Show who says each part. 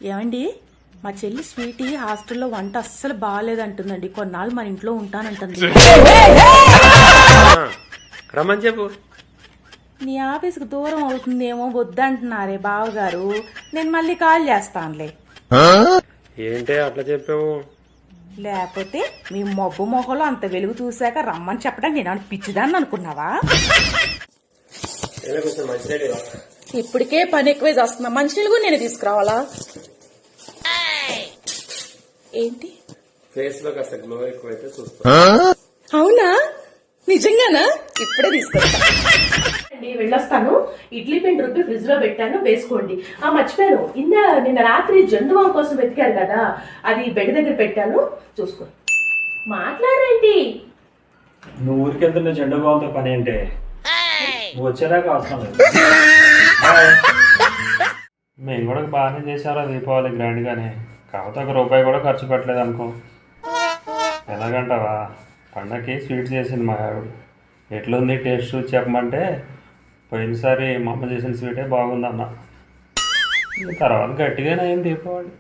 Speaker 1: ఏమండి, మా చెల్లి స్వీటీ హాస్టల్లో వంట అస్సలు బాగాలేదంటుందండి. కొన్నాళ్ళు మన ఇంట్లో ఉంటానంటుంది.
Speaker 2: రమ్మని చెప్పు.
Speaker 1: నీ ఆఫీస్కి దూరం అవుతుందేమో వద్దంటున్నారే బావగారు. నేను మళ్ళీ కాల్ చేస్తానులే.
Speaker 2: ఏంటే అట్లా చెప్పావు?
Speaker 1: లేకపోతే మీ మబ్బు మొహలో అంత వెలుగు చూశాక రమ్మని చెప్పడం నేను పిచ్చిదాన్ని అనుకున్నావా? ఇప్పటికే పని ఎక్కువ చేస్తున్నా, మనుషులు కూడా నేను తీసుకురావాలా? ఏంటి
Speaker 2: ఫేస్ లో కాస్త గ్లో ఎక్కువైతే చూస్తా.
Speaker 1: అవునా? నిజంగానా? ఇప్పుడే తీసుకొస్తా. వెళ్ళొస్తాను. ఇడ్లీ పిండి రుబ్బి ఫ్రిడ్జ్ లో పెట్టాను, వేసుకోండి. మర్చిపోయాను, నిన్న రాత్రి జంతువం కోసం వెతికారు కదా, అది బెడ్ దగ్గర పెట్టాను, చూసుకో. మాట్లాడేంటి?
Speaker 3: నువ్వు ఊరికెళ్తున్న జెండా బాగుంతో పని ఏంటి? నువ్వు వచ్చేదాకా అవసరం లేదు. మేము కూడా బాగానే చేశారా దీపావళి గ్రాండ్ గానే, కాకపోతే ₹1 కూడా ఖర్చు పెట్టలేదు అనుకో. ఎలాగంటావా? పండగకి స్వీట్ చేసింది మా ఆవిడ. ఎట్లుంది టేస్ట్ చెప్పమంటే, పోయినసారి మా అమ్మ చేసిన స్వీటే బాగుందన్న. తర్వాత గట్టిగానే అయింది దీపావళి.